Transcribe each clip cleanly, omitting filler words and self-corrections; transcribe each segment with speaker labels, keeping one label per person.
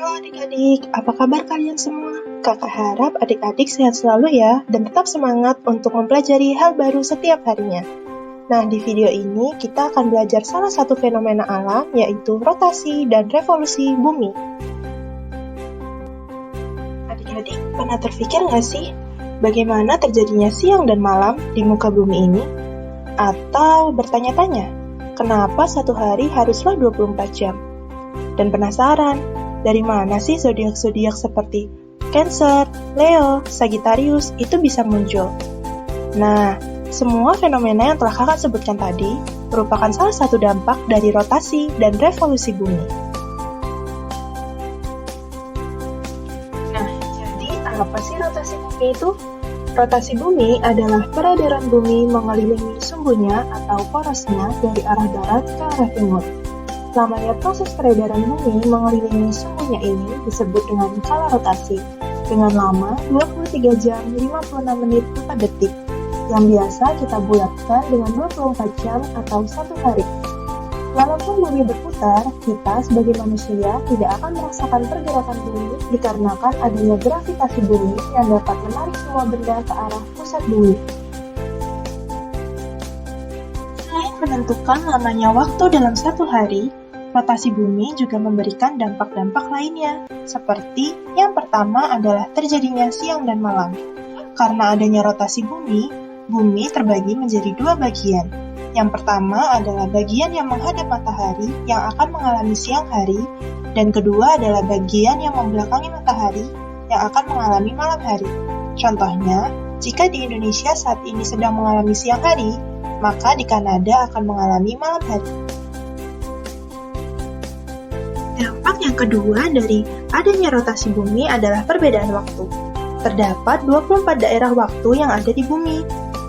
Speaker 1: Halo adik-adik, apa kabar kalian semua? Kakak harap adik-adik sehat selalu ya, dan tetap semangat untuk mempelajari hal baru setiap harinya. Nah, di video ini kita akan belajar salah satu fenomena alam, yaitu rotasi dan revolusi bumi. Adik-adik, pernah terpikir nggak sih, bagaimana terjadinya siang dan malam di muka bumi ini? Atau bertanya-tanya, kenapa satu hari haruslah 24 jam? Dan penasaran, dari mana sih zodiak-zodiak seperti Cancer, Leo, Sagittarius itu bisa muncul? Nah, semua fenomena yang telah kakak sebutkan tadi merupakan salah satu dampak dari rotasi dan revolusi bumi. Nah, jadi apa sih rotasi bumi itu? Rotasi bumi adalah peredaran bumi mengelilingi sumbunya atau porosnya dari arah barat ke arah timur. Lamanya proses peredaran bumi mengelilingi sumbunya ini disebut dengan skala rotasi, dengan lama 23 jam 56 menit 4 detik, yang biasa kita bulatkan dengan 24 jam atau 1 hari. Walaupun bumi berputar, kita sebagai manusia tidak akan merasakan pergerakan bumi dikarenakan adanya gravitasi bumi yang dapat menarik semua benda ke arah pusat bumi. Selain menentukan lamanya waktu dalam satu hari, rotasi bumi juga memberikan dampak-dampak lainnya, seperti yang pertama adalah terjadinya siang dan malam. Karena adanya rotasi bumi, bumi terbagi menjadi dua bagian. Yang pertama adalah bagian yang menghadap matahari yang akan mengalami siang hari, dan kedua adalah bagian yang membelakangi matahari yang akan mengalami malam hari. Contohnya, jika di Indonesia saat ini sedang mengalami siang hari, maka di Kanada akan mengalami malam hari. Dampak yang kedua dari adanya rotasi bumi adalah perbedaan waktu. Terdapat 24 daerah waktu yang ada di bumi,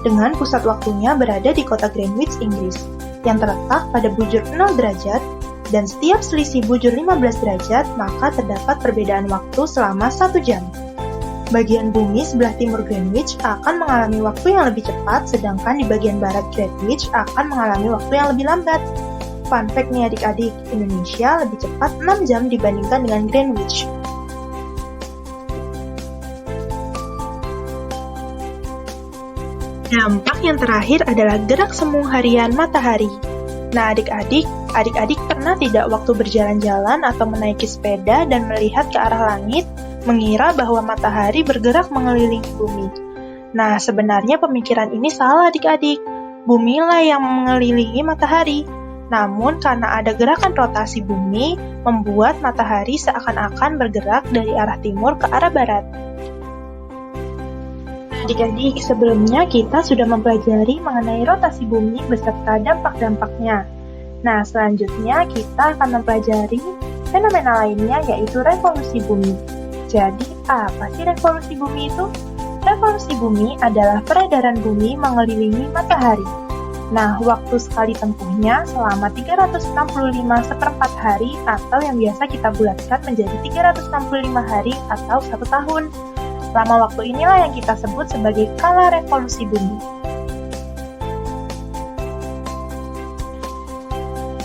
Speaker 1: dengan pusat waktunya berada di kota Greenwich, Inggris, yang terletak pada bujur 0 derajat, dan setiap selisih bujur 15 derajat, maka terdapat perbedaan waktu selama 1 jam. Bagian bumi sebelah timur Greenwich akan mengalami waktu yang lebih cepat, sedangkan di bagian barat Greenwich akan mengalami waktu yang lebih lambat. Fun fact nih adik-adik, Indonesia lebih cepat 6 jam dibandingkan dengan Greenwich. Dampak yang terakhir adalah gerak semu harian matahari. Nah adik-adik pernah tidak waktu berjalan-jalan atau menaiki sepeda dan melihat ke arah langit, mengira bahwa matahari bergerak mengelilingi bumi? Nah sebenarnya pemikiran ini salah adik-adik, bumilah yang mengelilingi matahari. Namun karena ada gerakan rotasi bumi, membuat matahari seakan-akan bergerak dari arah timur ke arah barat. Adik-adik, sebelumnya kita sudah mempelajari mengenai rotasi bumi beserta dampak-dampaknya. Nah, selanjutnya kita akan mempelajari fenomena lainnya yaitu revolusi bumi. Jadi, apa sih revolusi bumi itu? Revolusi bumi adalah peredaran bumi mengelilingi matahari. Nah, waktu sekali tempuhnya selama 365 hari atau yang biasa kita bulatkan menjadi 365 hari atau 1 tahun. Lama waktu inilah yang kita sebut sebagai skala revolusi bumi.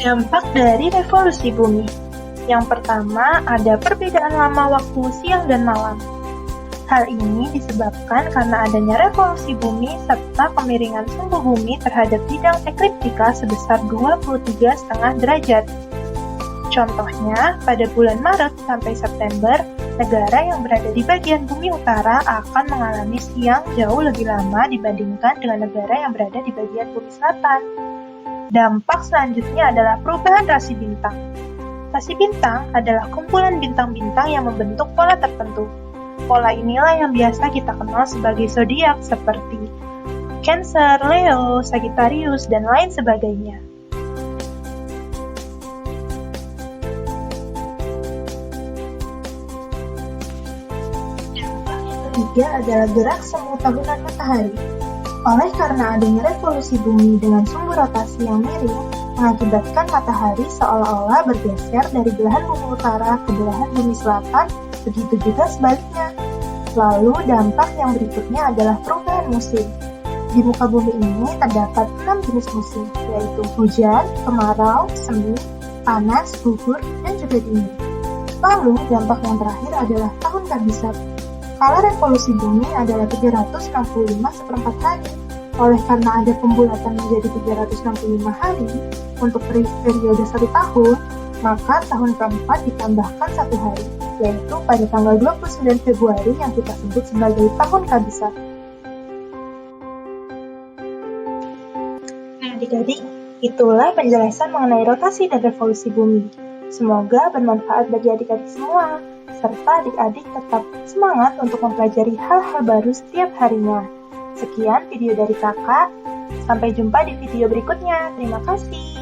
Speaker 1: Dampak dari revolusi bumi. Yang pertama, ada perbedaan lama waktu siang dan malam. Hal ini disebabkan karena adanya revolusi bumi serta kemiringan sumbu bumi terhadap bidang ekliptika sebesar 23,5 derajat. Contohnya, pada bulan Maret sampai September, negara yang berada di bagian bumi utara akan mengalami siang jauh lebih lama dibandingkan dengan negara yang berada di bagian bumi selatan. Dampak selanjutnya adalah perubahan rasi bintang. Rasi bintang adalah kumpulan bintang-bintang yang membentuk pola tertentu. Pola inilah yang biasa kita kenal sebagai zodiak seperti Cancer, Leo, Sagittarius, dan lain sebagainya. Dampak yang ketiga adalah gerak semu tahunan matahari. Oleh karena adanya revolusi bumi dengan sumbu rotasi yang miring, mengakibatkan matahari seolah-olah bergeser dari belahan bumi utara ke belahan bumi selatan, begitu juga sebaliknya. Lalu dampak yang berikutnya adalah perubahan musim. Di muka bumi ini terdapat 6 jenis musim, yaitu hujan, kemarau, semi, panas, gugur, dan juga dingin. Lalu, dampak yang terakhir adalah tahun kabisat. Skala revolusi bumi adalah 365 seperempat hari. Oleh karena ada pembulatan menjadi 365 hari untuk periode 1 tahun, maka tahun keempat ditambahkan 1 hari, yaitu pada tanggal 29 Februari yang kita sebut sebagai tahun kabisat. Nah, adik-adik, itulah penjelasan mengenai rotasi dan revolusi bumi. Semoga bermanfaat bagi adik-adik semua, serta adik-adik tetap semangat untuk mempelajari hal-hal baru setiap harinya. Sekian video dari kakak, sampai jumpa di video berikutnya. Terima kasih.